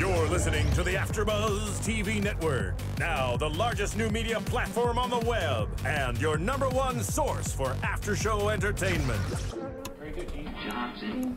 You're listening to the AFTERBUZZ TV network, now the largest new media platform on the web, and your #1 source for after-show entertainment. Very good, Gene. Johnson.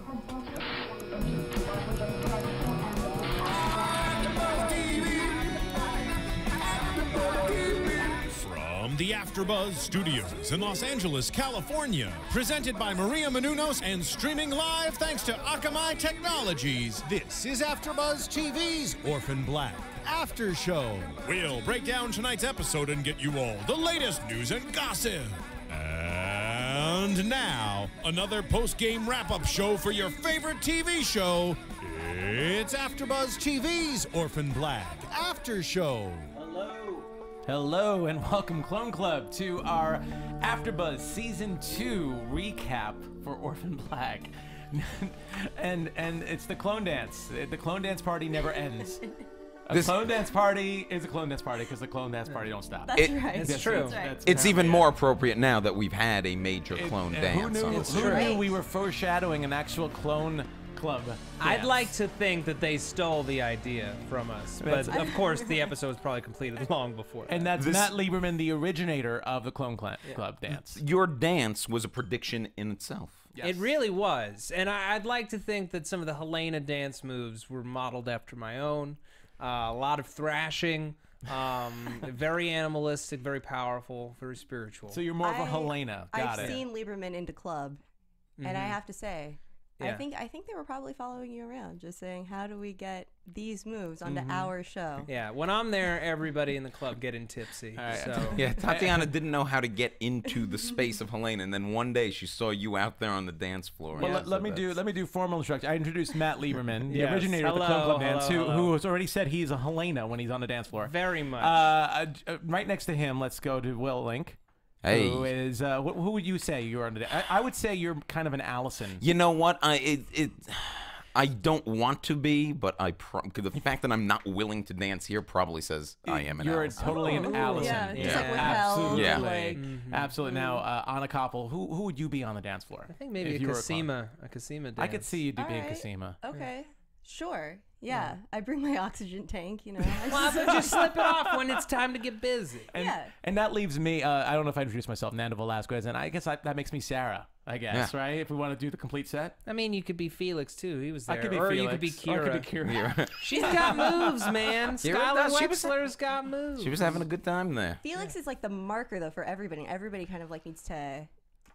From the AFTERBUZZ Studios in Los Angeles, California, presented by Maria Menounos and streaming live thanks to Akamai Technologies, this is AFTERBUZZ TV's Orphan Black After Show. We'll break down tonight's episode and get you all the latest news and gossip. And now, another post-game wrap-up show for your favorite TV show. It's AFTERBUZZ TV's Orphan Black After Show. Hello and welcome, Clone Club, to our AFTERBUZZ Season 2 recap for Orphan Black. and it's the clone dance. The clone dance party never ends. Clone dance party is a clone dance party because the clone dance party don't stop. That's right. It's true. That's It's even more appropriate now that we've had a major clone dance. Who knew we were foreshadowing an actual clone club? I'd like to think that they stole the idea from us, but of course the episode was probably completed long before that. And that's Matt Lieberman, the originator of the Clone Club dance. Your dance was a prediction in itself. Yes. It really was, and I'd like to think that some of the Helena dance moves were modeled after my own. A lot of thrashing, very animalistic, very powerful, very spiritual. So you're more of a Helena. Got I've it. seen Lieberman into club, and I have to say, I think they were probably following you around, just saying, how do we get these moves onto our show? Yeah, when I'm there, everybody in the club getting tipsy. So. Yeah, Tatiana didn't know how to get into the space of Helena, and then one day she saw you out there on the dance floor. Well, let me do formal instruction. I introduced Matt Lieberman, the originator of the Clone Club dance, who has already said he's a Helena when he's on the dance floor. Very much. Right next to him, let's go to Will Link. Hey. Who is who would you say you are? I would say you're kind of an Allison. You know what? I don't want to be, but the fact that I'm not willing to dance here probably says I am an Allison. You're totally an Allison. Yeah, Yeah. just like with Absolutely. Hell, Yeah. like, Absolutely. Now, Anna Koppel, who would you be on the dance floor? I think maybe a Cosima dance. I could see you being All right. Cosima. Okay, sure. Yeah, I bring my oxygen tank, you know. Well, but just slip it off when it's time to get busy. And that leaves me, I don't know if I introduced myself, Nando Velasquez, and I guess that makes me Sarah, I guess, right? If we want to do the complete set. I mean, you could be Felix, too. He was there. I could be or Felix. you could be Kira. Or I could be Kira. She's got moves, man. Skylar she was- Wexler's got moves. She was having a good time there. Felix is like the marker, though, for everybody. Everybody kind of like needs to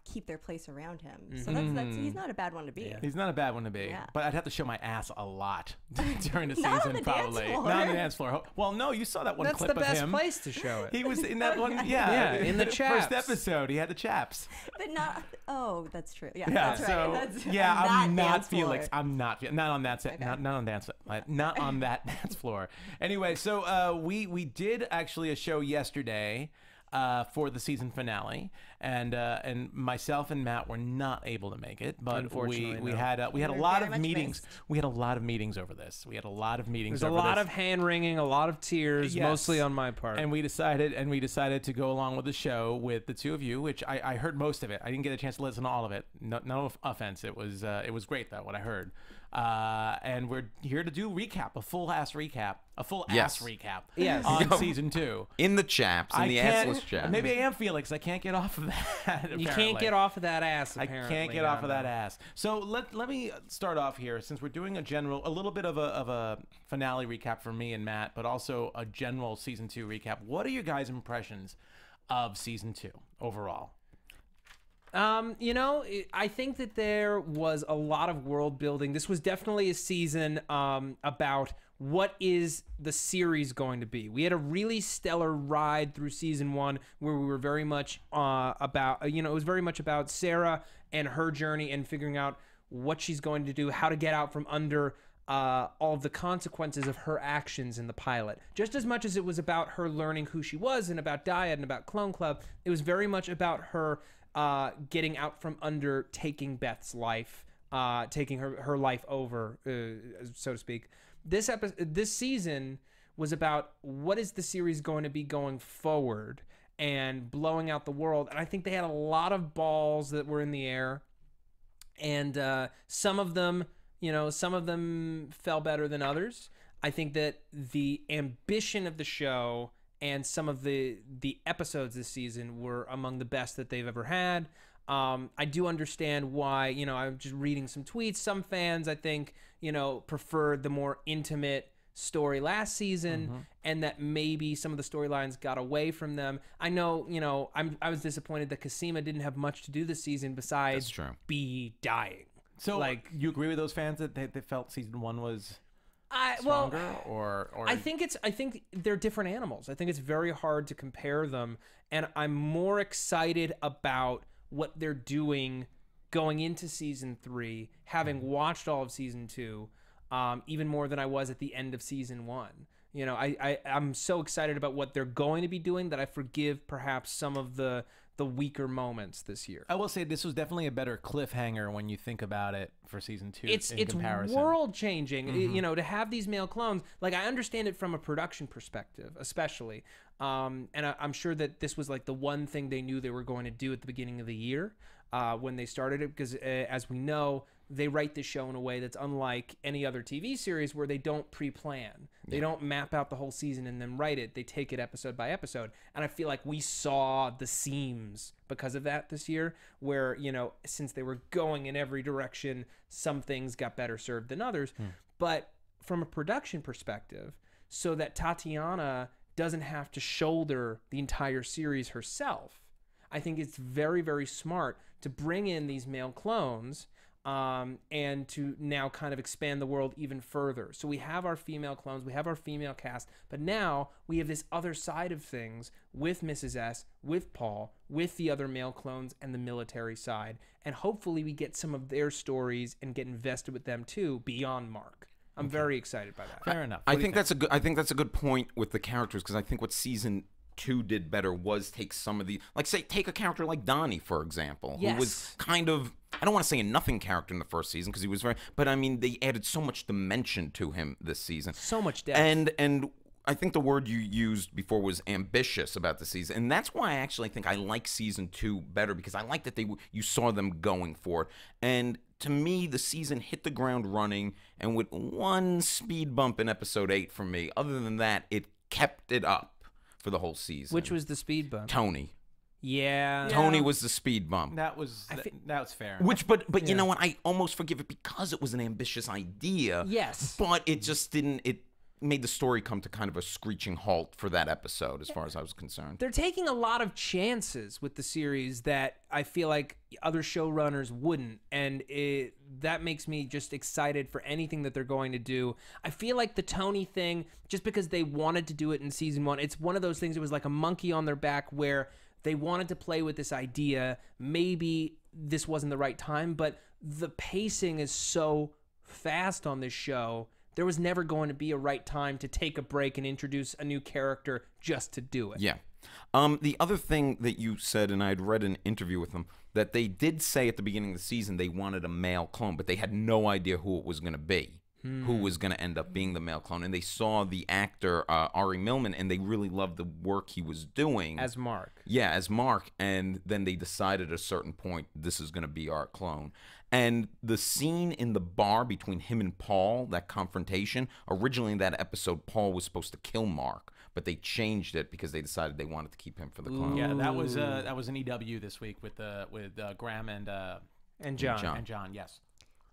keep their place around him. So that's he's not a bad one to be. He's not a bad one to be. Yeah. But I'd have to show my ass a lot during the Not season, on the probably. dance floor. Not on the dance floor. Well, no, you saw that one That's clip the of best him. place to show it. He was in that one, Yeah, in the chaps. First episode, he had the chaps. But not. Oh, that's true. Yeah, Yeah, that's right. so That's, yeah, on I'm that not dance floor. Felix. I'm not on that set. Okay. Not on dance. Not on that dance floor. Anyway, so we did actually a show yesterday for the season finale, and myself and Matt were not able to make it, but Unfortunately, we no. had a We were lot very of much meetings. missed. We had a lot of meetings over this. We had a lot of meetings. There's a over lot this. of hand wringing, a lot of tears, Yes. mostly on my part. And we decided to go along with the show with the two of you, which I heard most of it. I didn't get a chance to listen to all of it. No offense. It was great though, what I heard. And we're here to do a full ass recap Yes. on season 2. In the chaps, in the assless chaps. Maybe I am Felix. I can't get off of that. You can't get off of that ass, I apparently. can't get off of that ass. So let me start off here, since we're doing a little bit of a finale recap for me and Matt, but also a general season 2 recap. What are your guys' impressions of season 2 overall? You know, I think that there was a lot of world building. This was definitely a season about what is the series going to be. We had a really stellar ride through season 1 where we were very much about, it was very much about Sarah and her journey and figuring out what she's going to do, how to get out from under all of the consequences of her actions in the pilot. Just as much as it was about her learning who she was and about Dyad and about Clone Club, it was very much about her getting out from under taking Beth's life, taking her life over, so to speak. This season was about what is the series going to be going forward and blowing out the world. And I think they had a lot of balls that were in the air, and some of them fell better than others. I think that the ambition of the show and some of the episodes this season were among the best that they've ever had. I do understand why, you know, I'm just reading some tweets. Some fans, I think, you know, preferred the more intimate story last season, and that maybe some of the storylines got away from them. I know, you know, I was disappointed that Cosima didn't have much to do this season besides be dying. So, like, you agree with those fans that they felt season 1 was well, stronger, or I think they're different animals. I think it's very hard to compare them, and I'm more excited about what they're doing going into season 3, having watched all of season 2, even more than I was at the end of season 1. You know, I'm so excited about what they're going to be doing that I forgive perhaps some of the weaker moments this year. I will say this was definitely a better cliffhanger when you think about it for season 2. It's world changing. You know, to have these male clones. Like, I understand it from a production perspective, especially, and I'm sure that this was like the one thing they knew they were going to do at the beginning of the year when they started it, because as we know, they write this show in a way that's unlike any other TV series where they don't pre-plan. They don't map out the whole season and then write it. They take it episode by episode. And I feel like we saw the seams because of that this year, where, you know, since they were going in every direction, some things got better served than others. But from a production perspective, so that Tatiana doesn't have to shoulder the entire series herself, I think it's very, very smart to bring in these male clones and to now kind of expand the world even further. So we have our female clones, we have our female cast, but now we have this other side of things with Mrs. S, with Paul, with the other male clones and the military side. And hopefully we get some of their stories and get invested with them too beyond Mark. I'm very excited by that. Fair enough. I think that's a good point with the characters, because I think what season 2 did better was take some of the, like, say, take a character like Donnie, for example, who was kind of, I don't want to say a nothing character in the first season because he was very, but I mean, they added so much dimension to him this season. So much depth. And I think the word you used before was ambitious about the season, and that's why I actually think I like season 2 better, because I like that you saw them going for it. And to me, the season hit the ground running, and with one speed bump in episode 8 for me, other than that, it kept it up for the whole season. Which was the speed bump? Tony. Yeah. Tony was the speed bump. That was fair. Which, but you know what? I almost forgive it because it was an ambitious idea. Yes. But it just didn't. It made the story come to kind of a screeching halt for that episode, as far as I was concerned. They're taking a lot of chances with the series that I feel like other showrunners wouldn't, and that makes me just excited for anything that they're going to do. I feel like the Tony thing, just because they wanted to do it in season 1, it's one of those things, it was like a monkey on their back where they wanted to play with this idea. Maybe this wasn't the right time, but the pacing is so fast on this show. There was never going to be a right time to take a break and introduce a new character just to do it. Yeah. The other thing that you said, and I had read an interview with them, that they did say at the beginning of the season they wanted a male clone, but they had no idea who it was going to be, who was going to end up being the male clone. And they saw the actor, Ari Millman, and they really loved the work he was doing. As Mark. Yeah, as Mark. And then they decided at a certain point, this is going to be our clone. And the scene in the bar between him and Paul, that confrontation, originally in that episode, Paul was supposed to kill Mark, but they changed it because they decided they wanted to keep him for the clone. Yeah, that was an EW this week with Graeme and John. And John, yes.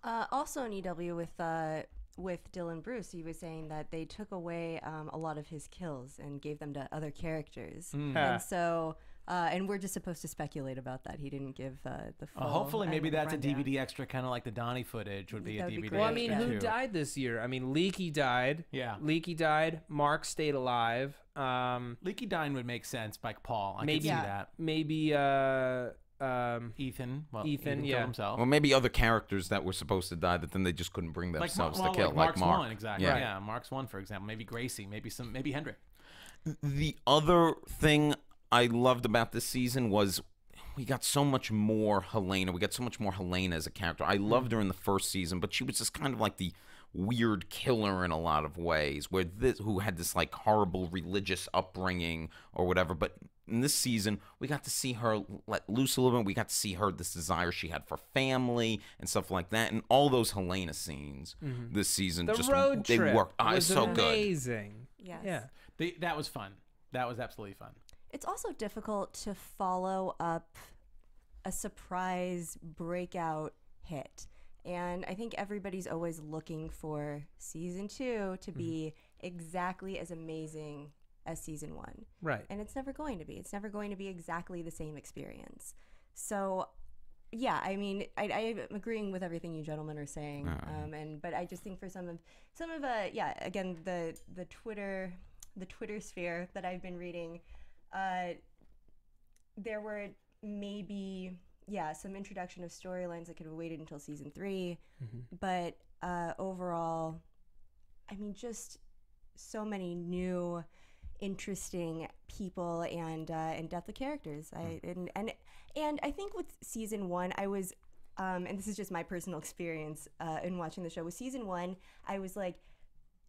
Also an EW with Dylan Bruce, he was saying that they took away a lot of his kills and gave them to other characters, and so. And we're just supposed to speculate about that. He didn't give the full. Hopefully, maybe that's rundown. a DVD extra, kind of like the Donnie footage would be That'd a be DVD great. Well, I mean, extra who too. died this year? I mean, Leaky died. Yeah. Leaky died. Mark stayed alive. Leaky Dine would make sense, like Paul. I Maybe- could see that. Maybe Ethan. Well, Ethan, killed yeah. himself. Or maybe other characters that were supposed to die that then they just couldn't bring themselves to kill, Mark's like Mark. one, exactly. Yeah. Yeah, Mark's one, for example. Maybe Gracie. Maybe Hendrik. The other thing I loved about this season was we got so much more Helena. We got so much more Helena as a character. I loved her in the first season, but she was just kind of like the weird killer in a lot of ways, who had this like horrible religious upbringing or whatever. But in this season, we got to see her let loose a little bit. We got to see her, this desire she had for family and stuff like that. And all those Helena scenes this season, The just road they trip worked. was It's so good. amazing. Yes. Yeah. That was fun. That was absolutely fun. It's also difficult to follow up a surprise breakout hit. And I think everybody's always looking for season 2 to be exactly as amazing as season 1. Right. And it's never going to be. It's never going to be exactly the same experience. So, yeah, I mean, I'm agreeing with everything you gentlemen are saying. But I just think for some of again, the Twitter sphere that I've been reading, there were maybe some introduction of storylines that could have waited until season 3, but overall, I mean, just so many new, interesting people and depth of characters. And I think with season 1, I was, and this is just my personal experience in watching the show. With season 1, I was like,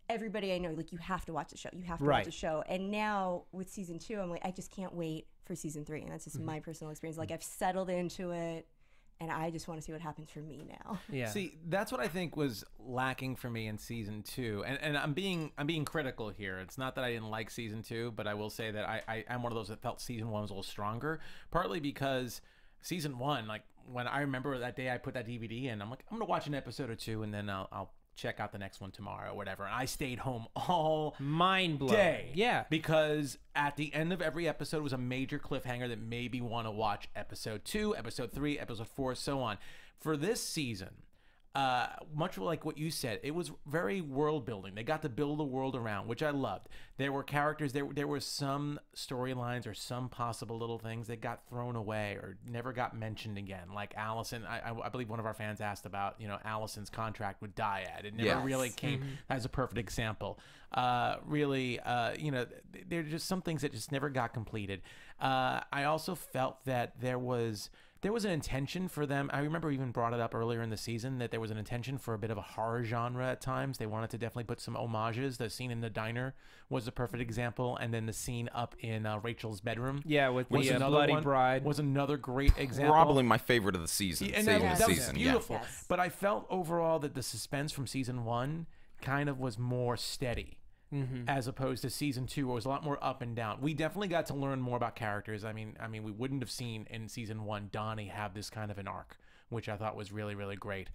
everybody I know, like, you have to watch the show. You have to watch the show. And now with season 2, I'm like, I just can't wait for season 3. And that's just my personal experience. Like, I've settled into it, and I just want to see what happens for me now. Yeah. See, that's what I think was lacking for me in season 2. And I'm being critical here. It's not that I didn't like season 2, but I will say that I'm one of those that felt season 1 was a little stronger. Partly because season 1, like, when I remember that day I put that DVD in, I'm like, I'm gonna watch an episode or 2, and then I'll check out the next one tomorrow or whatever. And I stayed home all mind blowing. day. Yeah. Because at the end of every episode was a major cliffhanger that made me want to watch episode 2, episode 3, episode 4, so on. For this season, much like what you said, it was very world building. They got to build a world around, which I loved. There were characters, there were some storylines or some possible little things that got thrown away or never got mentioned again. Like Allison, I believe one of our fans asked about, Allison's contract with Dyad. It never really came as a perfect example. There are just some things that just never got completed. I also felt that there was an intention for them. I remember even brought it up earlier in the season that there was an intention for a bit of a horror genre at times. They wanted to definitely put some homages. The scene in the diner was a perfect example. And then the scene up in Rachel's bedroom. Yeah, with the Bloody Bride. Was another great example. Probably my favorite of the season. And that was beautiful. Yeah. Yes. But I felt overall that the suspense from season 1 kind of was more steady. As opposed to season 2, where it was a lot more up and down. We definitely got to learn more about characters. I mean, we wouldn't have seen in season 1 Donnie have this kind of an arc, which I thought was really, really great.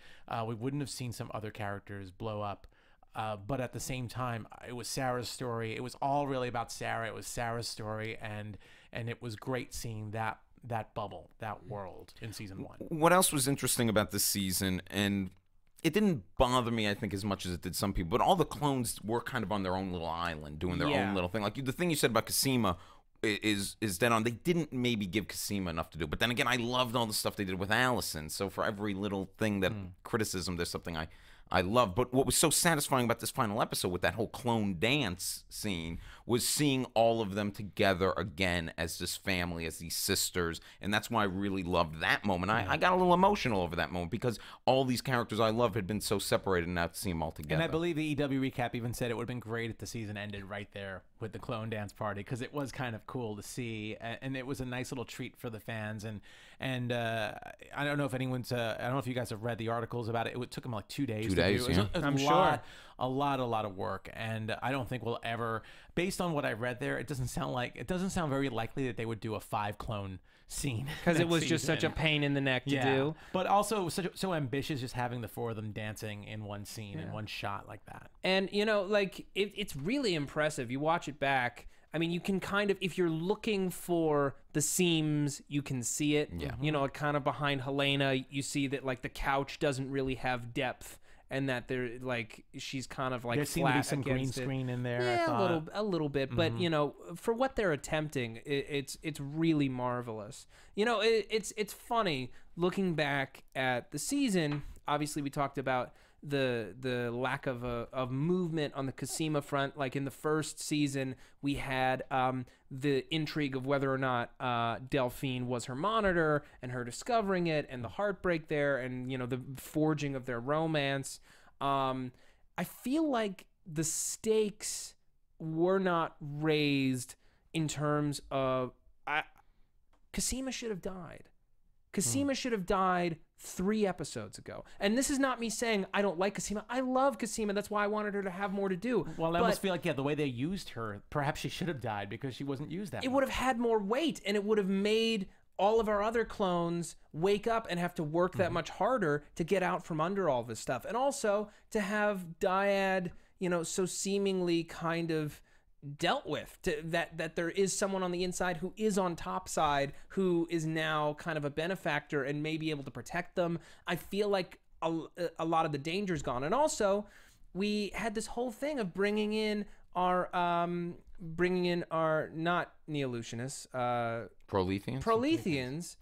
We wouldn't have seen some other characters blow up. But at the same time, it was Sarah's story. It was all really about Sarah. It was Sarah's story, and it was great seeing that bubble, that world in season 1. What else was interesting about this season, and it didn't bother me, I think, as much as it did some people, but all the clones were kind of on their own little island, doing their own little thing. Like the thing you said about Cosima is dead on. They didn't maybe give Cosima enough to do. But then again, I loved all the stuff they did with Allison. So for every little thing that criticism, there's something I love. But what was so satisfying about this final episode with that whole clone dance scene was seeing all of them together again as this family, as these sisters. And that's why I really loved that moment. I got a little emotional over that moment because all these characters I love had been so separated, and now to see them all together. And I believe the EW recap even said it would have been great if the season ended right there with the clone dance party, because it was kind of cool to see, and it was a nice little treat for the fans. And I don't know if anyone's I don't know if you guys have read the articles about it. It took them like 2 days. 2 days, to do. yeah. I'm sure. A lot of work, and I don't think we'll ever, based on what I read there, it doesn't sound very likely that they would do a 5 clone scene, because it was just such a pain in the neck to do. But also it was so ambitious, just having the 4 of them dancing in one scene in one shot like that. And it's really impressive. You watch it back. I mean, you can kind of, if you're looking for the seams, you can see it. Yeah. Kind of behind Helena, you see that like the couch doesn't really have depth. And that they're like, she's kind of like there seemed to be some green it. screen in there. Yeah, a little bit. But for what they're attempting, it's really marvelous. It's funny looking back at the season. Obviously, we talked about the lack of movement on the Cosima front. Like in the first season, we had the intrigue of whether or not Delphine was her monitor, and her discovering it, and the heartbreak there, and the forging of their romance. I feel like the stakes were not raised in terms of Cosima should have died. Cosima should have died 3 episodes ago. And this is not me saying I don't like Cosima. I love Cosima. That's why I wanted her to have more to do. Well, I almost feel like, the way they used her, perhaps she should have died because she wasn't used that much. It would have had more weight, and it would have made all of our other clones wake up and have to work that much harder to get out from under all this stuff. And also to have Dyad, so seemingly kind of dealt with, that there is someone on the inside who is on top side who is now kind of a benefactor and may be able to protect them. I feel like a lot of the danger's gone. And also we had this whole thing of bringing in our not Neolutianists, Proletheans,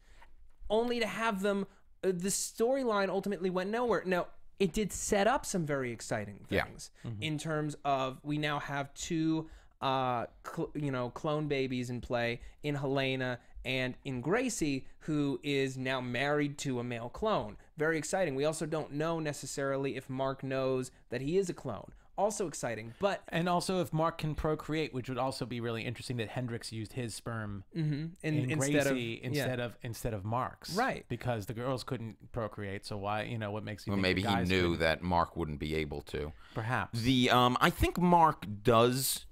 only to have them, the storyline ultimately went nowhere. Now, it did set up some very exciting things in terms of we now have 2 clone babies in play in Helena and in Gracie, who is now married to a male clone. Very exciting. We also don't know necessarily if Mark knows that he is a clone. Also exciting, and also if Mark can procreate, which would also be really interesting that Hendrix used his sperm in Gracie instead of Mark's, right? Because the girls couldn't procreate, so why? What makes you? Well, think maybe the he knew that Mark wouldn't be able to. Perhaps I think Mark does.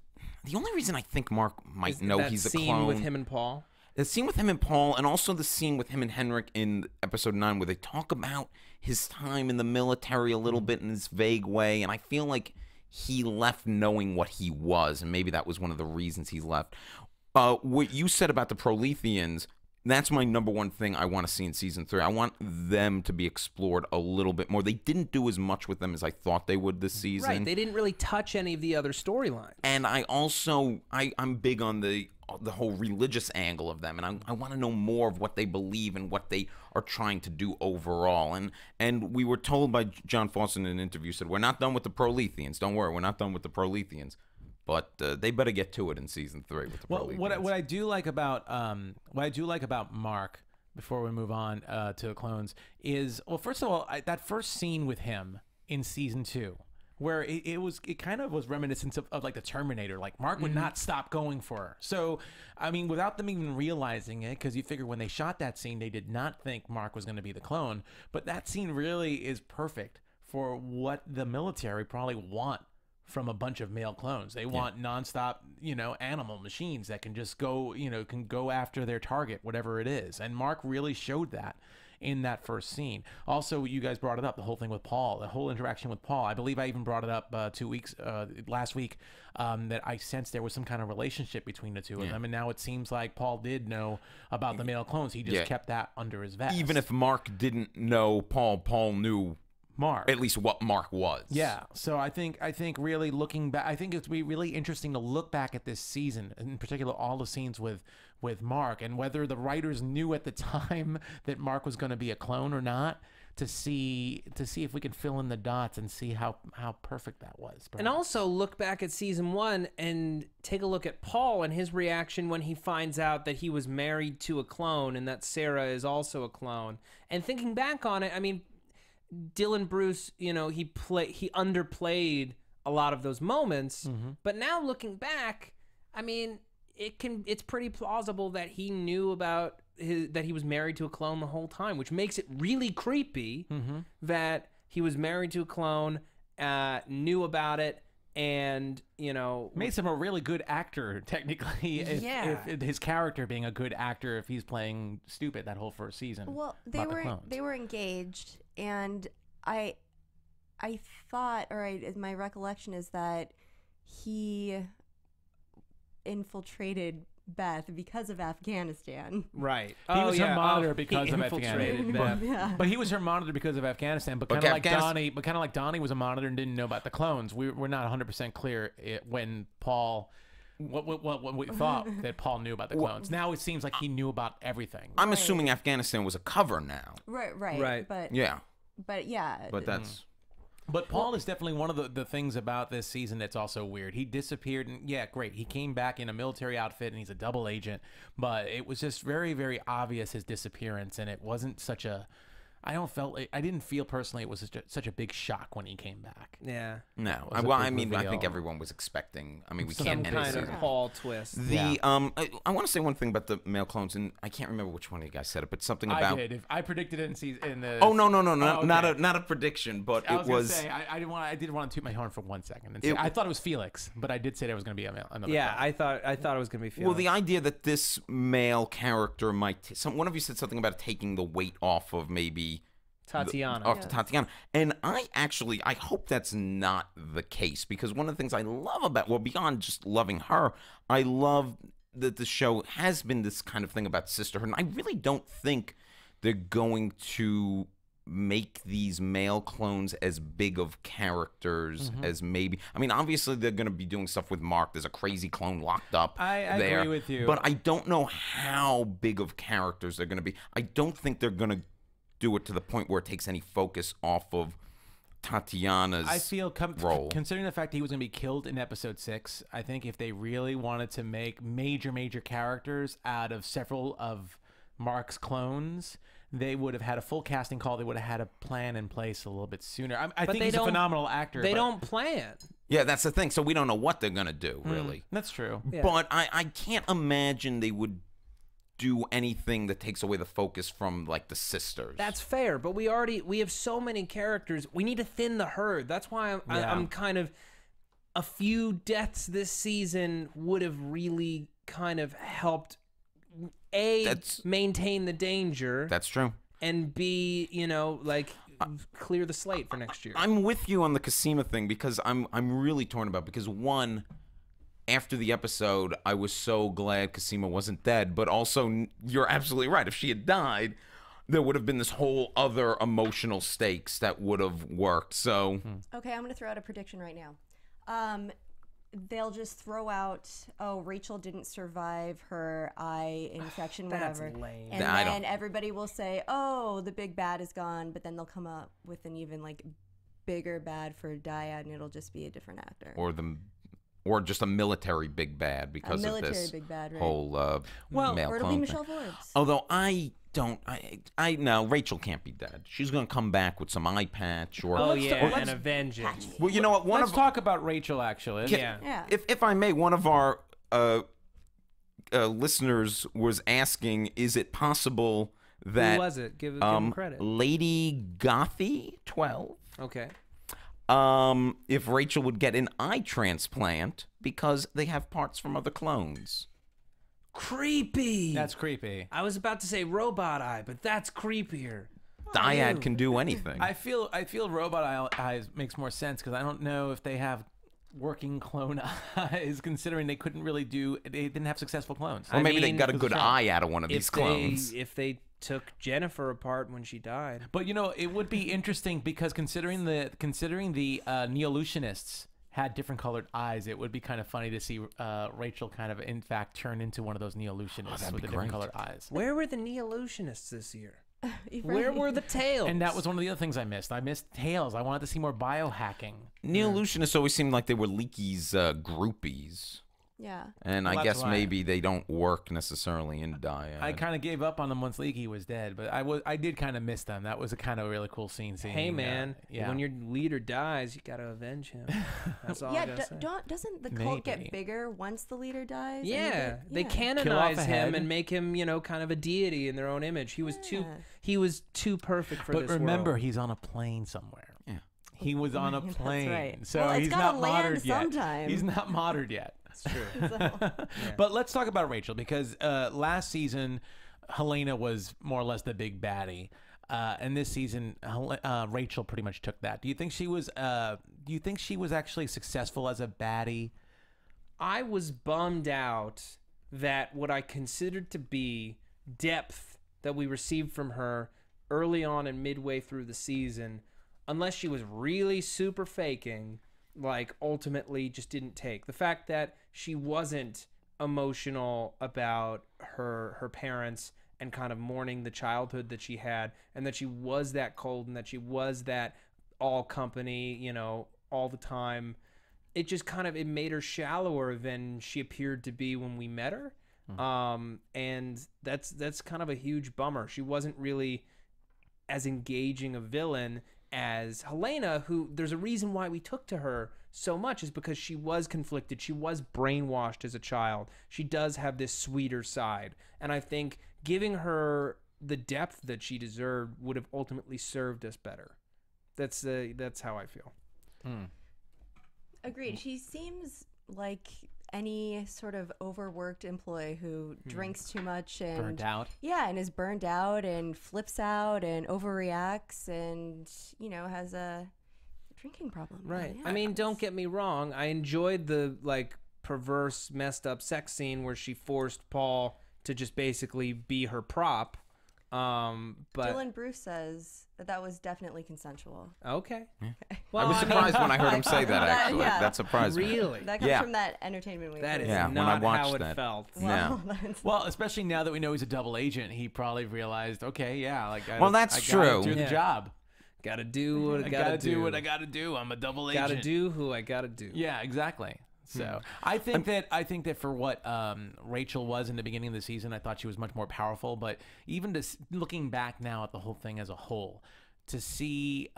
The only reason I think Mark might know he's a clone. Scene with him and Paul. The scene with him and Paul, and also the scene with him and Henrik in episode 9, where they talk about his time in the military a little bit in this vague way, and I feel like he left knowing what he was, and maybe that was one of the reasons he left. What you said about the Proletheans, that's my number one thing I want to see in season 3. I want them to be explored a little bit more. They didn't do as much with them as I thought they would this season. Right, they didn't really touch any of the other storylines. And I also, I'm big on the whole religious angle of them, and I want to know more of what they believe and what they are trying to do overall. And we were told by John Fawcett in an interview, said, we're not done with the Proletheans. Don't worry, we're not done with the Proletheans. But they better get to it in season 3 with the Proletheans. What I do like about Mark, before we move on to the clones, is, well, first of all, that first scene with him in season 2, where it kind of was reminiscent of like the Terminator. Like Mark would not stop going for her. So, I mean, without them even realizing it, because you figure when they shot that scene, they did not think Mark was going to be the clone. But that scene really is perfect for what the military probably want from a bunch of male clones. They want nonstop, animal machines that can just go, can go after their target, whatever it is. And Mark really showed that in that first scene. Also, you guys brought it up, the whole thing with Paul, the whole interaction with Paul. I believe I even brought it up last week, that I sensed there was some kind of relationship between the two of them. And now it seems like Paul did know about the male clones. He just kept that under his vest. Even if Mark didn't know Paul, Paul knew Mark, at least what Mark was. Yeah. So I think really looking back, I think it's be really interesting to look back at this season, in particular all the scenes with Mark, and whether the writers knew at the time that Mark was going to be a clone or not, to see if we can fill in the dots and see how perfect that was. Perhaps. And also look back at season 1 and take a look at Paul and his reaction when he finds out that he was married to a clone and that Sarah is also a clone. And thinking back on it, I mean, Dylan Bruce, he underplayed a lot of those moments, but now looking back, I mean, it's pretty plausible that he knew about that he was married to a clone the whole time, which makes it really creepy that he was married to a clone, knew about it, and makes him a really good actor technically. If his character being a good actor, if he's playing stupid that whole first season. Well, they were engaged, and I thought, my recollection is that he infiltrated Beth because of Afghanistan. Right. He was her monitor because of Afghanistan. But he was her monitor because of Afghanistan. But kind of like Donnie. But kind of like Donnie was a monitor and didn't know about the clones. We're not 100% clear when Paul. What we thought that Paul knew about the clones. Now it seems like he knew about everything. I'm assuming Afghanistan was a cover now. Right. But that's. But Paul is definitely one of the things about this season that's also weird. He disappeared, and great. He came back in a military outfit, and he's a double agent. But it was just very, very obvious, his disappearance, and it wasn't such a I didn't feel personally it was such a big shock when he came back. Yeah. No, was a well, big I mean, I think reveal. everyone was expecting. I mean, we Some can't end the kind of season. Paul twist. The I want to say one thing about the male clones, and I can't remember which one of you guys said it, but something I about. did. I predicted it in the. Oh no, okay. not a prediction, but I it was. was. Gonna say, I did want to toot my horn for 1 second and say, I thought it was Felix, but I did say there was going to be another. Yeah, clone. I thought it was gonna be Felix. Well, the idea that this male character might. One of you said something about taking the weight off of maybe. Tatiana. Off to Tatiana. And I hope that's not the case, because one of the things I love about, well, beyond just loving her, I love that the show has been this kind of thing about sisterhood. And I really don't think they're going to make these male clones as big of characters as maybe. I mean, obviously they're going to be doing stuff with Mark. There's a crazy clone locked up I there. agree with you. But I don't know how big of characters they're going to be. I don't think they're going to do it to the point where it takes any focus off of Tatiana's I feel role. Considering the fact that he was going to be killed in episode 6, I think if they really wanted to make major characters out of several of Mark's clones, they would have had a full casting call. They would have had a plan in place a little bit sooner. I think he's a phenomenal actor. They don't plan. Yeah, that's the thing. So we don't know what they're going to do, really. That's true. Yeah. But I can't imagine they would do anything that takes away the focus from, like, the sisters. That's fair, but we have so many characters. We need to thin the herd. That's why I'm kind of, a few deaths this season would have really kind of helped maintain the danger. That's true. And B, clear the slate for next year. I'm with you on the Cosima thing, because I'm really torn about, because one, after the episode, I was so glad Cosima wasn't dead, but also you're absolutely right. If she had died, there would have been this whole other emotional stakes that would have worked. So Okay, I'm going to throw out a prediction right now. They'll just throw out, oh, Rachel didn't survive her eye infection, That's whatever. lame. And then everybody will say, oh, the big bad is gone, but then they'll come up with an even, like, bigger bad for Dyad, and it'll just be a different actor. or just a military big bad because of this big bad, right? whole male or it'll clone be thing. Michelle Forbes. Although I know Rachel can't be dead. She's gonna come back with some eye patch or and avenge it. Well, you know what? Let's talk about Rachel, actually. Yeah. If I may, one of our listeners was asking, is it possible that Who was it? Give him credit. Lady Gothy 12? Okay. If Rachel would get an eye transplant because they have parts from other clones. Creepy. That's creepy. I was about to say robot eye, but that's creepier. Dyad can do anything. I feel robot eyes makes more sense, because I don't know if they have working clone eyes, considering they didn't have successful clones. Or maybe they mean, got a good eye out of one of these clones. If they took Jennifer apart when she died. But it would be interesting, because considering the Neolutionists had different colored eyes, it would be kind of funny to see Rachel kind of in fact turn into one of those Neolutionists with the different colored eyes. Where were the Neolutionists this year? Right. Where were the tails? And that was one of the other things I missed. I missed tails. I wanted to see more biohacking. Neolutionists always seemed like they were Leaky's groupies. Yeah. And I guess maybe they don't work necessarily in Dyad. I kind of gave up on them once Leaky was dead, but I did kind of miss them. That was a kind of really cool scene. Hey man, when your leader dies, you gotta avenge him. That's all I gotta say. Doesn't the cult get bigger once the leader dies? Yeah, they Kill off canonize a him head. and make him, kind of a deity in their own image. He was too perfect for this But remember, world. he's on a plane somewhere. Yeah. He was on a That's plane, right. so Well, it's he's gotta not land modern yet. sometime. He's not modern yet. That's true. But let's talk about Rachel, because last season Helena was more or less the big baddie, and this season Rachel pretty much took that. Do you think she was? Do you think she was actually successful as a baddie? I was bummed out that what I considered to be depth that we received from her early on and midway through the season, unless she was really super faking, ultimately just didn't take. The fact that she wasn't emotional about her parents and kind of mourning the childhood that she had, and that she was that cold and that she was that all company, all the time. It just it made her shallower than she appeared to be when we met her. And that's kind of a huge bummer. She wasn't really as engaging a villain as Helena, who there's a reason why we took to her so much, is because she was conflicted. She was brainwashed as a child. She does have this sweeter side. And I think giving her the depth that she deserved would have ultimately served us better. That's how I feel. Agreed. She seems like any sort of overworked employee who drinks too much and Burned out. Yeah, and is burned out and flips out and overreacts and has a drinking problem. Right. Yeah. I mean, don't get me wrong. I enjoyed the perverse, messed up sex scene where she forced Paul to just basically be her prop. But Dylan Bruce says that was definitely consensual. okay. I was surprised when I heard him say that, actually. yeah. That surprised me. Really? That comes from that Entertainment Weekly. That is Yeah, when not I watched how it that. felt. Yeah. Well, especially now that we know he's a double agent, he probably realized, okay, yeah, Well, that's I true. gotta do the Yeah. job. Gotta do what I I gotta do what I gotta do. I'm a double agent. Gotta do who I gotta do. Yeah, exactly. So I think that for what Rachel was in the beginning of the season, I thought she was much more powerful. But even looking back now at the whole thing as a whole, to see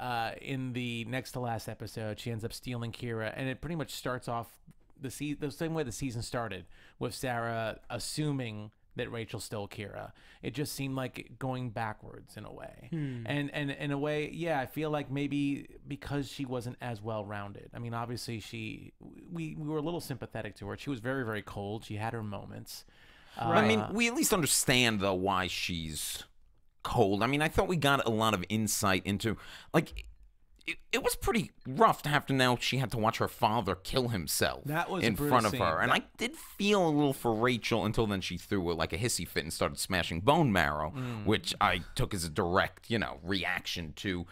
in the next to last episode, she ends up stealing Kira, and it pretty much starts off the same way the season started, with Sarah assuming that Rachel stole Kira. It just seemed like going backwards in a way. And in a way, yeah, I feel like maybe because she wasn't as well-rounded. I mean, obviously we were a little sympathetic to her. She was very, very cold. She had her moments. I mean, we at least understand, though, why she's cold. I mean, I thought we got a lot of insight into, it was pretty rough to have to know she had to watch her father kill himself in front of her. And I did feel a little for Rachel until then she threw a hissy fit and started smashing bone marrow, which I took as a direct, reaction to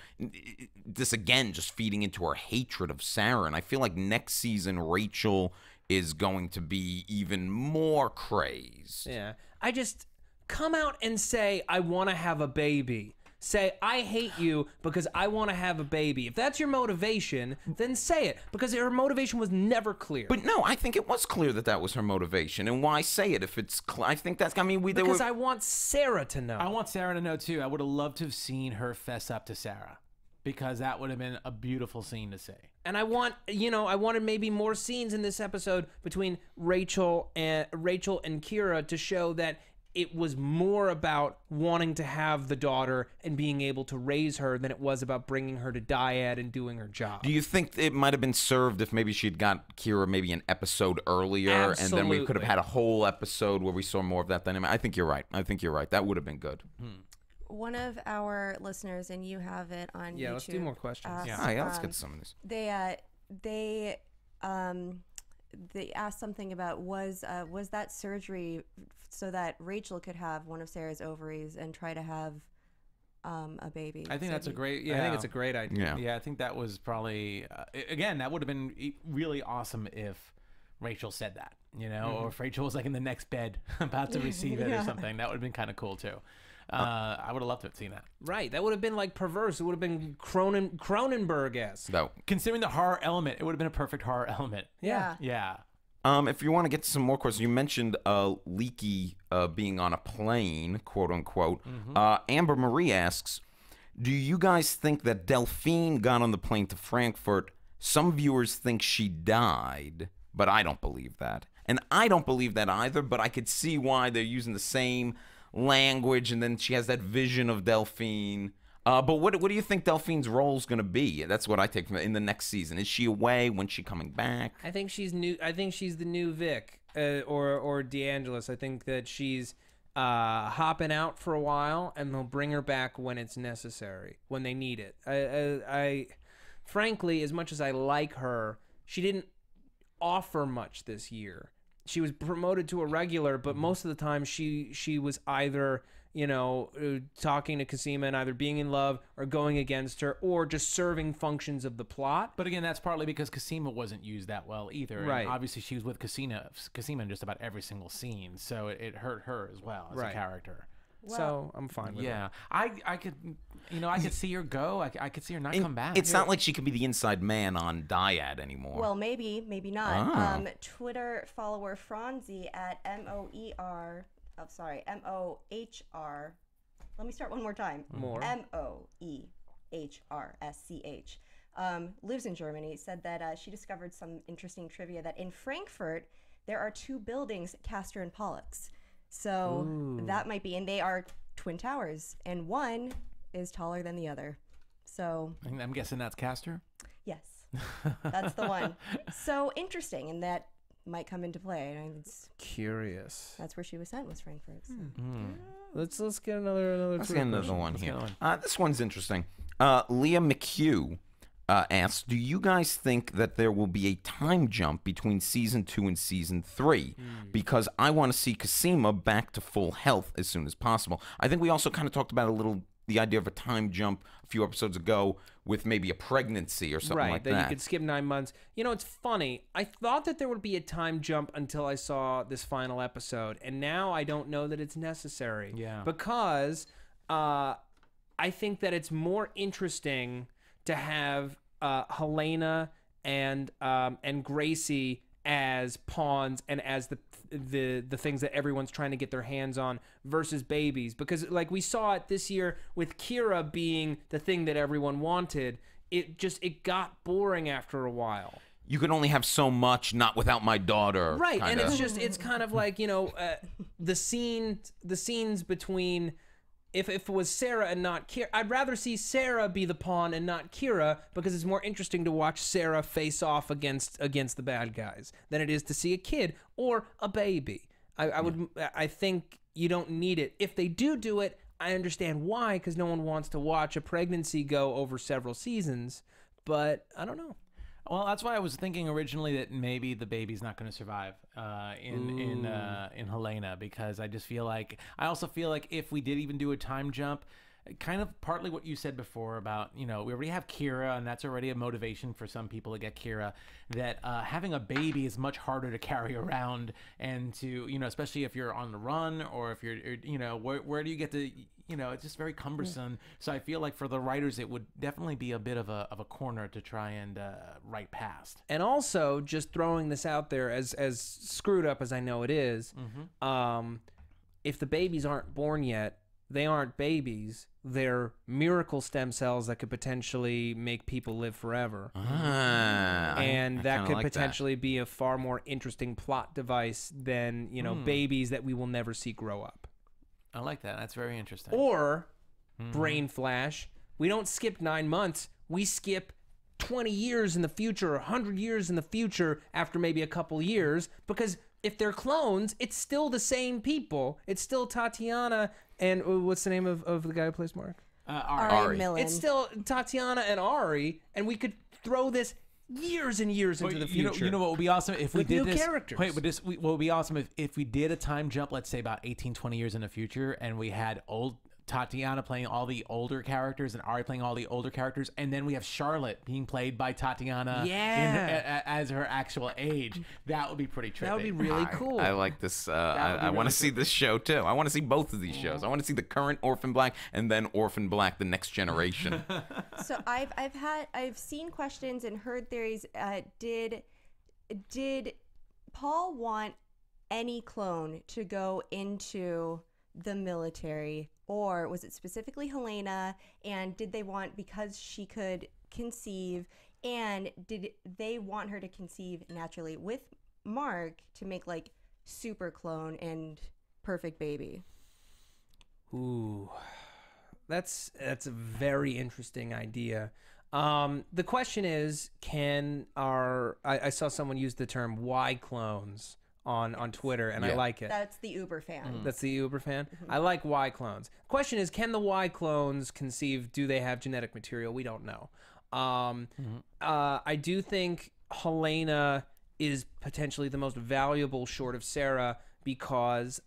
this, again, just feeding into her hatred of Sarah. And I feel like next season Rachel is going to be even more crazed. Yeah. I just come out and say, I want to have a baby. Say, I hate you because I want to have a baby. If that's your motivation, then say it, because her motivation was never clear. But no, I think it was clear that that was her motivation. And why say it if it's I think that's, because I want Sarah to know. I want Sarah to know, too. I would have loved to have seen her fess up to Sarah, because that would have been a beautiful scene to say. And I wanted maybe more scenes in this episode between Rachel and Kira to show that it was more about wanting to have the daughter and being able to raise her than it was about bringing her to dyad and doing her job. Do you think it might have been served if maybe she'd got Kira maybe an episode earlier, and then we could have had a whole episode where we saw more of that dynamic? I think you're right. That would have been good. One of our listeners, and you have it on YouTube. Yeah, let's do more questions. Let's get some of this. They asked something about was that surgery so that Rachel could have one of Sarah's ovaries and try to have a baby. I think that's a great. I think it's a great idea. Yeah, I think that was probably again, that would have been really awesome if Rachel said that, or if Rachel was in the next bed about to receive it or something. That would have been kind of cool too. I would have loved to have seen that. Right, that would have been perverse. It would have been Cronenberg-esque. No. Considering the horror element, it would have been a perfect horror element. Yeah. If you want to get to some more questions, you mentioned Leaky being on a plane, quote unquote. Amber Marie asks, do you guys think that Delphine got on the plane to Frankfurt? Some viewers think she died, but I don't believe that. And I don't believe that either, but I could see why they're using the same language, and then she has that vision of Delphine. But what do you think Delphine's role is going to be? That's what I take from it in the next season. Is she away? When's she coming back? I think she's new. I think she's the new Vic or DeAngelis. I think that she's hopping out for a while, and they'll bring her back when it's necessary, when they need it. I frankly, as much as I like her, she didn't offer much this year. She was promoted to a regular, but most of the time she was either talking to Cosima and either being in love or going against her, or just serving functions of the plot. But again, that's partly because Cosima wasn't used that well either. Right. And obviously, she was with Cosima in just about every single scene, so it hurt her as well as a character. So I'm fine with it. I could, I could see her go. I could see her not come back. It's not like she could be the inside man on Dyad anymore. Well, maybe not. Twitter follower Franzi at MOHR Let me start one more time. More. Moehrschch. Lives in Germany, said that she discovered some interesting trivia that in Frankfurt, there are 2 buildings, Castor and Pollux. So that might be, and they are twin towers, and one is taller than the other. So I'm guessing that's Castor? yes, that's the one. So interesting, and that might come into play. I mean, it's Curious. that's where she was sent, was Frankfurt. So. Let's get another. Let's get another one Let's here. get one. This one's interesting. Leah McHugh asks, do you guys think that there will be a time jump between season 2 and season 3? Because I want to see Cosima back to full health as soon as possible. I think we also kind of talked about the idea of a time jump a few episodes ago with maybe a pregnancy or something like that. Right, that you could skip 9 months. You know, it's funny. I thought that there would be a time jump until I saw this final episode, and now I don't know that it's necessary. Yeah. Because I think that it's more interesting to have Helena and Gracie as pawns and as the things that everyone's trying to get their hands on versus babies, because like we saw it this year with Kira being the thing that everyone wanted, it got boring after a while. You can only have so much, not without my daughter. Right, kinda. and it's kind of like, you know, the scenes between. If it was Sarah and not Kira, I'd rather see Sarah be the pawn and not Kira, because it's more interesting to watch Sarah face off against the bad guys than it is to see a kid or a baby. I think you don't need it. If they do it, I understand why, because no one wants to watch a pregnancy go over several seasons. But I don't know. Well, that's why I was thinking originally that maybe the baby's not going to survive in Helena, because I also feel like if we did even do a time jump, kind of partly what you said before about, you know, we already have Kira, and that's already a motivation for some people to get Kira, that having a baby is much harder to carry around, and to, you know, especially if you're on the run, or if you're, you know, where do you get to, you know, it's just very cumbersome. So I feel like for the writers, it would definitely be a bit of a corner to try and write past. And also, just throwing this out there, as screwed up as I know it is, if the babies aren't born yet, they aren't babies. They're miracle stem cells that could potentially make people live forever. And that could potentially be a far more interesting plot device than, you know, babies that we will never see grow up. I like that. That's very interesting. Or, brain flash, we don't skip 9 months. We skip 20 years in the future, 100 years in the future after maybe a couple years, because if they're clones, it's still the same people. It's still Tatiana and what's the name of the guy who plays Mark? Ari Millen. It's still Tatiana and Ari, and we could throw this years and years into the future. You know what would be awesome if we did new this? characters. Wait, what would be awesome if we did a time jump, let's say about 18, 20 years in the future, and we had old Tatiana playing all the older characters and Ari playing all the older characters, and then we have Charlotte being played by Tatiana as her actual age. That would be pretty trippy. That would be really cool. I like this. I want to see this show too. I want to see both of these shows. I want to see the current Orphan Black and then Orphan Black, the next generation. So I've seen questions and heard theories. Did Paul want any clone to go into the military, or was it specifically Helena? And did they want, because she could conceive, and did they want her to conceive naturally with Mark to make like super clone and perfect baby? Ooh, that's a very interesting idea. The question is, I saw someone use the term Y clones on Twitter, and I like it. That's the Uber fan. That's the Uber fan? I like Y clones. Question is, can the Y clones conceive? Do they have genetic material? We don't know. I do think Helena is potentially the most valuable short of Sarah, because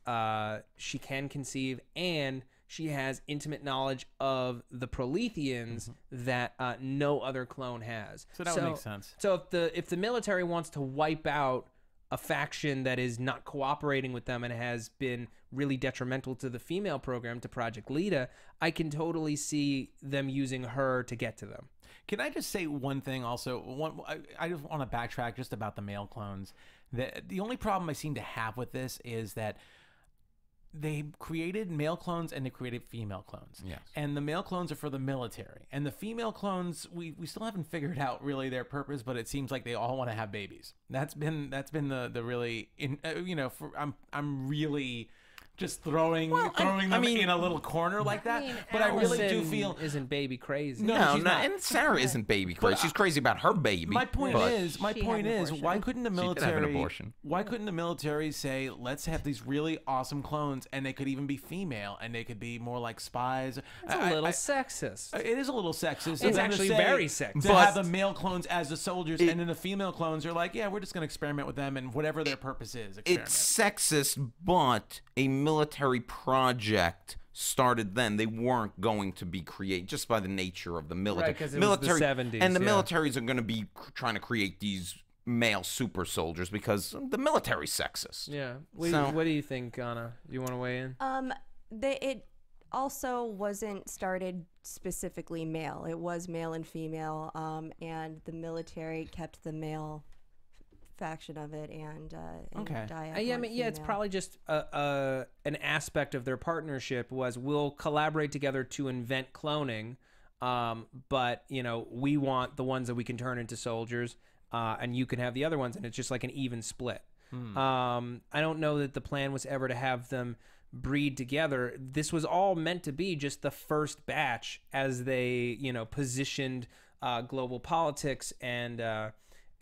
she can conceive, and she has intimate knowledge of the Proletheans that no other clone has. So that would make sense. So if the military wants to wipe out a faction that is not cooperating with them and has been really detrimental to the female program, to Project Leda, I can totally see them using her to get to them. Can I just say one thing also? I just want to backtrack just about the male clones. The only problem I seem to have with this is that they created male clones and they created female clones. Yes. And the male clones are for the military. And the female clones, we still haven't figured out really their purpose, but it seems like they all want to have babies. That's been the really I'm really just throwing them in a little corner like that. But I really do feel isn't baby crazy. No, and Sarah isn't baby crazy. She's crazy about her baby. My point is, why couldn't the military? An abortion. Why couldn't the military say, let's have these really awesome clones, and they could even be female, and they could be more like spies? It's a little sexist. It is a little sexist. It's actually very sexist. To have the male clones as the soldiers, and then the female clones are like, yeah, we're just going to experiment with them, and whatever their purpose is. It's sexist, but a military project started then. They weren't going to be created just by the nature of the military. Right, because it was the 70s. And the militaries are going to be trying to create these male super soldiers because the military's sexist. Yeah. What do you think, Anna? You want to weigh in? It also wasn't started specifically male. It was male and female, and the military kept the male faction of it, and it's probably just an aspect of their partnership was we'll collaborate together to invent cloning, but we want the ones that we can turn into soldiers, and you can have the other ones, and it's just like an even split. I don't know that the plan was ever to have them breed together. This was all meant to be just the first batch as they positioned global politics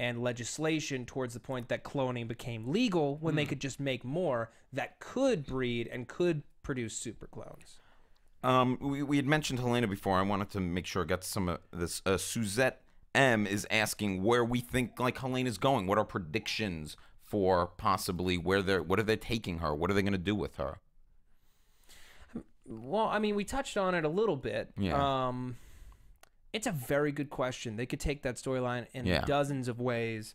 and legislation towards the point that cloning became legal when they could just make more that could breed and could produce super clones. We had mentioned Helena before. I wanted to make sure I got some of this. Suzette M is asking where we think Helena's going. What are predictions for possibly what are they taking her? What are they going to do with her? Well, I mean, we touched on it a little bit. Yeah. It's a very good question. They could take that storyline in dozens of ways.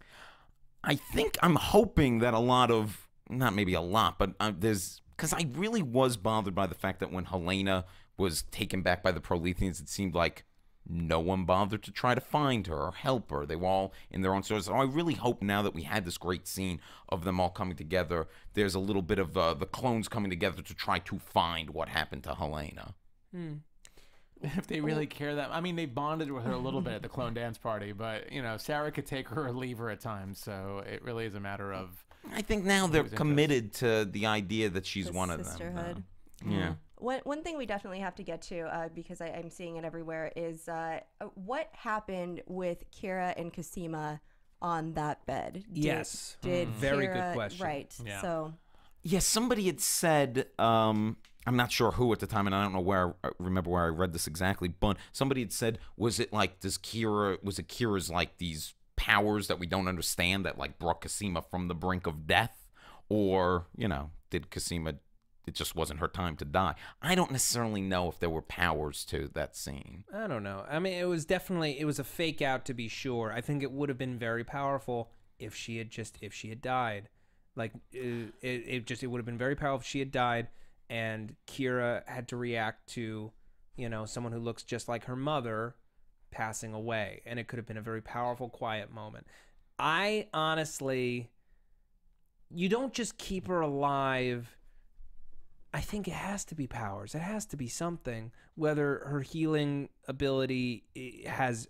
I'm hoping that a lot of, not maybe a lot, but because I really was bothered by the fact that when Helena was taken back by the Proletheans, it seemed like no one bothered to try to find her or help her. They were all in their own stories. So I really hope now that we had this great scene of them all coming together, there's a little bit of the clones coming together to try to find what happened to Helena. If they really care that, I mean, they bonded with her a little bit at the clone dance party, but Sarah could take her or leave her at times, so it really is a matter of. I think now they're committed to the idea that she's one of them. Sisterhood. Yeah. One thing we definitely have to get to, because I'm seeing it everywhere, is what happened with Kira and Cosima on that bed. Did very Kira, good question. Right. Yeah. So. Yes, somebody had said. I'm not sure who at the time, and I don't know remember where I read this exactly, but somebody had said, was it Kira's like these powers that we don't understand that like brought Cosima from the brink of death? Or, did Cosima, it just wasn't her time to die? I don't necessarily know if there were powers to that scene. I don't know. I mean, it was a fake out to be sure. I think it would have been very powerful if she had died. Like, it would have been very powerful if she had died. And Kira had to react to, someone who looks just like her mother passing away. And it could have been a very powerful, quiet moment. I honestly, you don't just keep her alive. I think it has to be powers. It has to be something. Whether her healing ability has,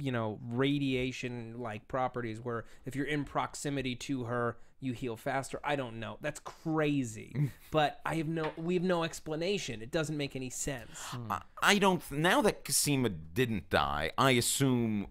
radiation-like properties where if you're in proximity to her, you heal faster. I don't know. That's crazy. But we have no explanation. It doesn't make any sense. Now that Cosima didn't die, I assume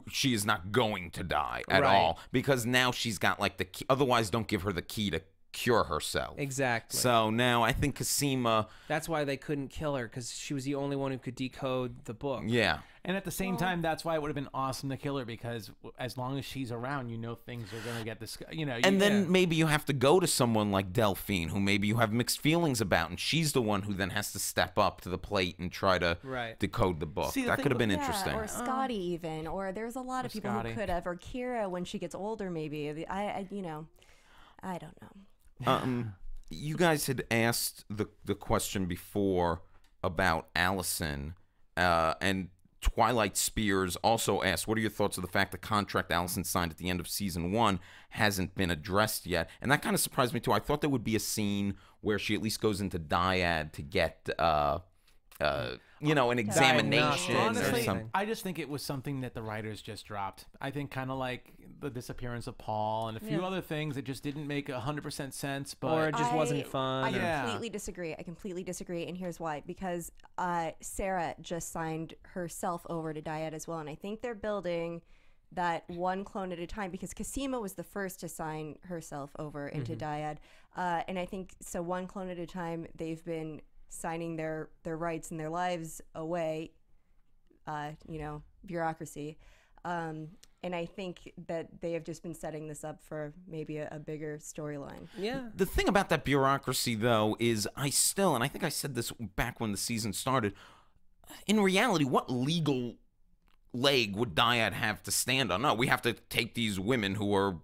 she is not going to die at all, because now she's got like the key. Otherwise, don't give her the key to cure herself. Exactly. So now I think Cosima. That's why they couldn't kill her, because she was the only one who could decode the book. Yeah. And at the same time, that's why it would have been awesome to kill her, because as long as she's around, things are going to get this. And then maybe you have to go to someone like Delphine, who maybe you have mixed feelings about, and she's the one who then has to step up to the plate and try to decode the book. That could have been interesting. Or Scotty even, or there's a lot of people who could have, or Kira when she gets older, maybe. I don't know. You guys had asked the question before about Allison, and Twilight Spears also asked, what are your thoughts of the fact the contract Allison signed at the end of season 1 hasn't been addressed yet? And that kind of surprised me, too. I thought there would be a scene where she at least goes into dyad to get, an examination Honestly, or something. I just think it was something that the writers just dropped. I think kind of like the disappearance of Paul and a few other things that just didn't make 100% sense. But Or it just wasn't fun. I completely disagree. I completely disagree, and here's why. Because Sarah just signed herself over to dyad as well, and I think they're building that one clone at a time, because Cosima was the first to sign herself over into dyad, and I think so one clone at a time. They've been signing their rights and their lives away, bureaucracy, and I think that they have just been setting this up for maybe a bigger storyline. Yeah. The thing about that bureaucracy, though, is I think I said this back when the season started, in reality, what legal leg would dyad have to stand on? No, we have to take these women who are,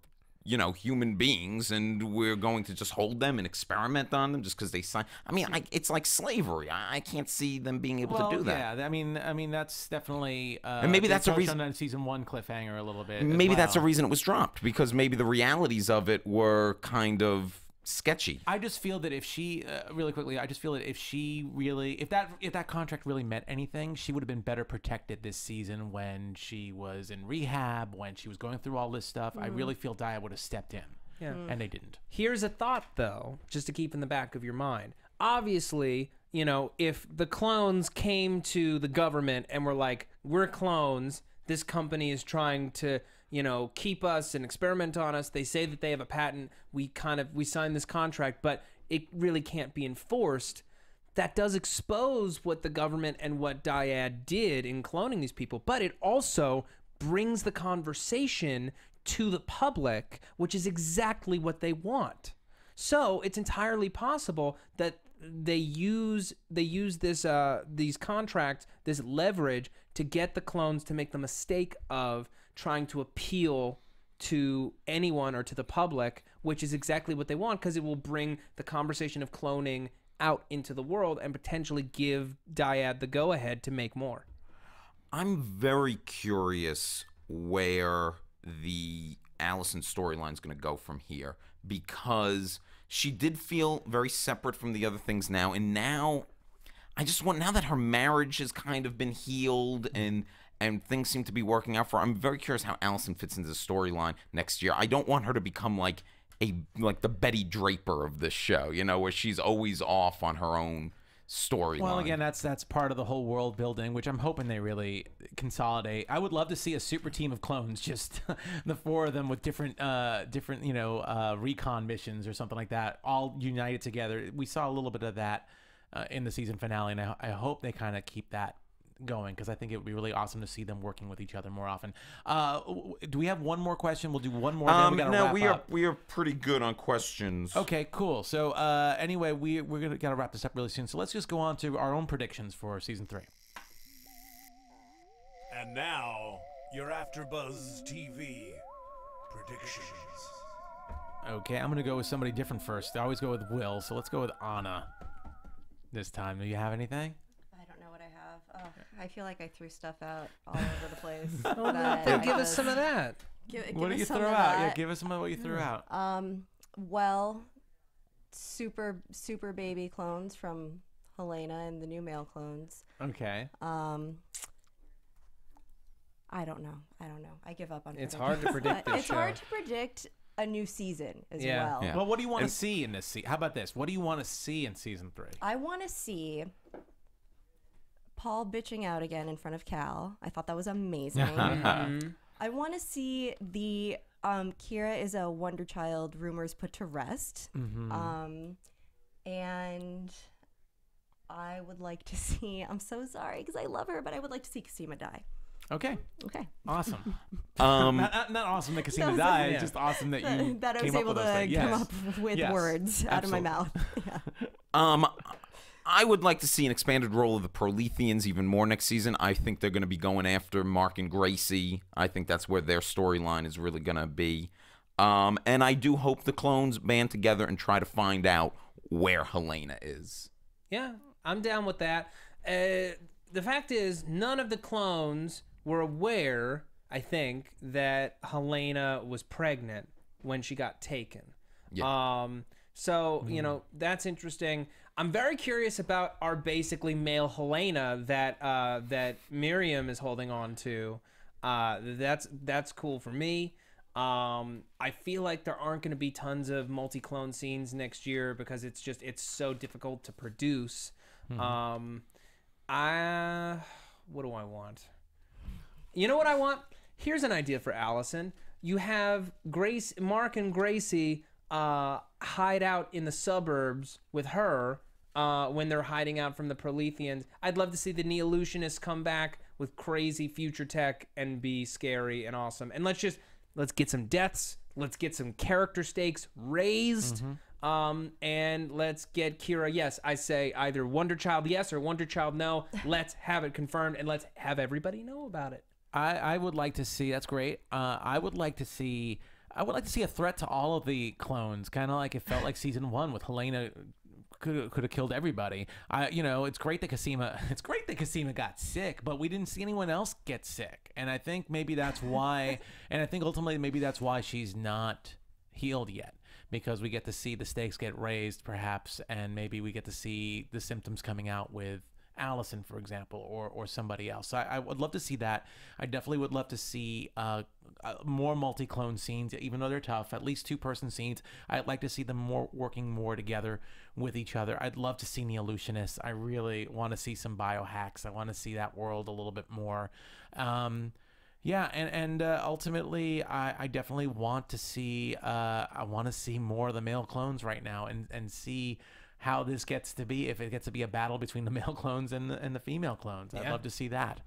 human beings, and we're going to just hold them and experiment on them just because they sign. I mean, it's like slavery. I can't see them being able to do that. Yeah, I mean that's definitely. And maybe that's a reason on season 1 cliffhanger a little bit. Maybe that's a reason it was dropped, because maybe the realities of it were kind of sketchy. I just feel that if she really quickly, I just feel that if she really, if that contract really meant anything, she would have been better protected this season when she was in rehab, when she was going through all this stuff. I really feel dyad would have stepped in. Yeah. And they didn't. Here's a thought, though, just to keep in the back of your mind. Obviously, if the clones came to the government and were like, we're clones, this company is trying to, keep us and experiment on us. They say that they have a patent. We signed this contract, but it really can't be enforced. That does expose what the government and what dyad did in cloning these people, but it also brings the conversation to the public, which is exactly what they want. So it's entirely possible that they use this these contracts, this leverage, to get the clones to make the mistake of trying to appeal to anyone or to the public, which is exactly what they want, because it will bring the conversation of cloning out into the world and potentially give dyad the go-ahead to make more. I'm very curious where the Allison storyline is going to go from here, because she did feel very separate from the other things now, and now now that her marriage has kind of been healed and things seem to be working out for her, I'm very curious how Allison fits into the storyline next year. I don't want her to become like the Betty Draper of this show, where she's always off on her own storyline. Well, again, that's part of the whole world building, which I'm hoping they really consolidate. I would love to see a super team of clones, just the 4 of them with different recon missions or something like that, all united together. We saw a little bit of that in the season finale, and I hope they kind of keep that going, because I think it would be really awesome to see them working with each other more often. Do we have one more question? We'll do one more. Then we gotta wrap up. We are pretty good on questions. Okay, cool. So anyway, we're gotta wrap this up really soon. So let's just go on to our own predictions for season 3. And now, your AFTERBUZZ TV predictions. Okay, I'm gonna go with somebody different first. I always go with Will, so let's go with Anna this time. Do you have anything? I feel like I threw stuff out all over the place. Give us some of that. What did you throw out? Yeah, give us some of what you threw out. Well, super baby clones from Helena and the new male clones. Okay. I don't know. I give up on It's predictions. hard to predict this It's show. hard to predict a new season as well. Yeah. Well, what do you want to see in this season? How about this? What do you want to see in season 3? I want to see Paul bitching out again in front of Cal. I thought that was amazing. I want to see the Kira is a wonder child rumors put to rest. And I would like to see, I'm so sorry because I love her, but I would like to see Cosima die. Okay. Awesome. Not awesome that Cosima died. Just awesome that you that I was came able up with to those come up with words out of my mouth. I would like to see an expanded role of the Proletheans even more next season. I think they're going to be going after Mark and Gracie. I think that's where their storyline is really going to be. And I do hope the clones band together and try to find out where Helena is. Yeah, I'm down with that. the fact is, none of the clones were aware, I think, that Helena was pregnant when she got taken. Yeah. So, you know, that's interesting. I'm very curious about our basically male Helena that Miriam is holding on to. That's cool for me. I feel like there aren't going to be tons of multi-clone scenes next year because it's so difficult to produce. What do I want? You know what I want? Here's an idea for Allison. You have Mark and Gracie hide out in the suburbs with her when they're hiding out from the Proletheans. I'd love to see the Neolutionists come back with crazy future tech and be scary and awesome. And let's get some deaths. Let's get some character stakes raised. And let's get Kira. Yes, I say either Wonder Child yes or Wonder Child no. Let's have it confirmed and let's have everybody know about it. I would like to see. That's great. I would like to see a threat to all of the clones, kind of like it felt like season 1 with Helena. Could have killed everybody. You know, it's great that Cosima got sick, but we didn't see anyone else get sick, and I think maybe that's why. And I think ultimately maybe that's why she's not healed yet, because we get to see the stakes get raised, perhaps, and maybe we get to see the symptoms coming out with Allison, for example, or somebody else. So I would love to see that. I definitely would love to see more multi-clone scenes, even though they're tough. At least 2-person scenes. I'd like to see them working more together with each other. I'd love to see Neolutionists. I really want to see some biohacks. I want to see that world a little bit more. Yeah, and ultimately, I definitely want to see. I want to see more of the male clones right now, and see how this gets to be, if it gets to be a battle between the male clones and the female clones. I'd love to see that.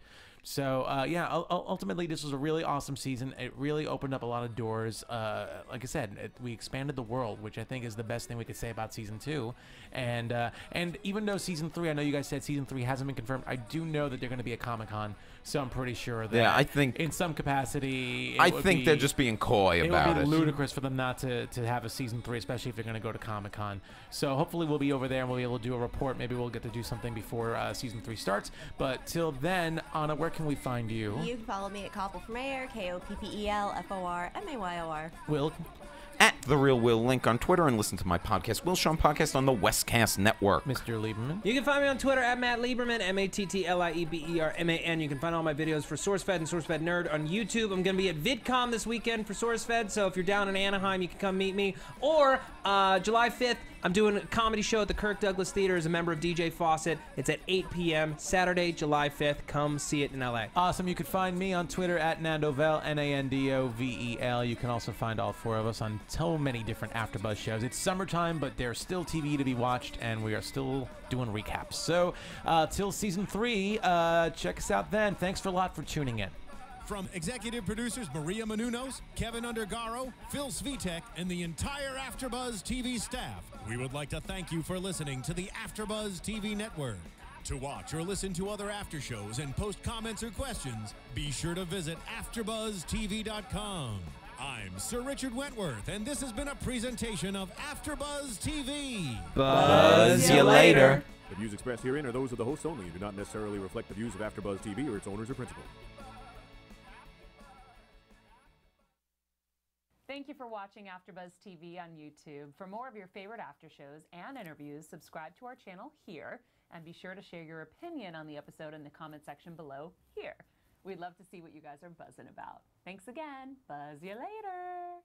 So, yeah, ultimately, this was a really awesome season. It really opened up a lot of doors. Like I said, we expanded the world, which I think is the best thing we could say about season 2. And even though season 3, I know you guys said season 3 hasn't been confirmed, I do know that they're going to be at Comic-Con. So I'm pretty sure that I think in some capacity, they're just being coy about it. It would be ludicrous for them not to have a season 3, especially if they're going to go to Comic-Con. So hopefully we'll be over there and we'll be able to do a report. Maybe we'll get to do something before season 3 starts. But till then, Anna, where can we find you? You can follow me at Koppel for Mayor, KOPPELFORMAYOR. Will? At The Real Will Link on Twitter, and listen to my podcast, Will Sean Podcast, on the Westcast Network. Mr. Lieberman. You can find me on Twitter at Matt Lieberman, MATTLIEBERMAN. You can find all my videos for SourceFed and SourceFed Nerd on YouTube. I'm going to be at VidCon this weekend for SourceFed, so if you're down in Anaheim, you can come meet me. Or July 5th, I'm doing a comedy show at the Kirk Douglas Theater as a member of DJ Fawcett. It's at 8 p.m. Saturday, July 5th. Come see it in LA. Awesome. You can find me on Twitter at Nandovel, Nandovel. You can also find all 4 of us on so many different AfterBuzz shows. It's summertime, but there's still TV to be watched, and we are still doing recaps. So till season 3, check us out then. Thanks a lot for tuning in. From executive producers Maria Menounos, Kevin Undergaro, Phil Svitek, and the entire AfterBuzz TV staff, we would like to thank you for listening to the AfterBuzz TV network. To watch or listen to other after shows and post comments or questions, be sure to visit AfterBuzzTV.com. I'm Sir Richard Wentworth, and this has been a presentation of AfterBuzz TV. Buzz you later. The views expressed herein are those of the hosts only and do not necessarily reflect the views of AfterBuzz TV or its owners or principals. Thank you for watching AfterBuzz TV on YouTube. For more of your favorite after shows and interviews, subscribe to our channel here, and be sure to share your opinion on the episode in the comment section below here. We'd love to see what you guys are buzzing about. Thanks again. Buzz you later.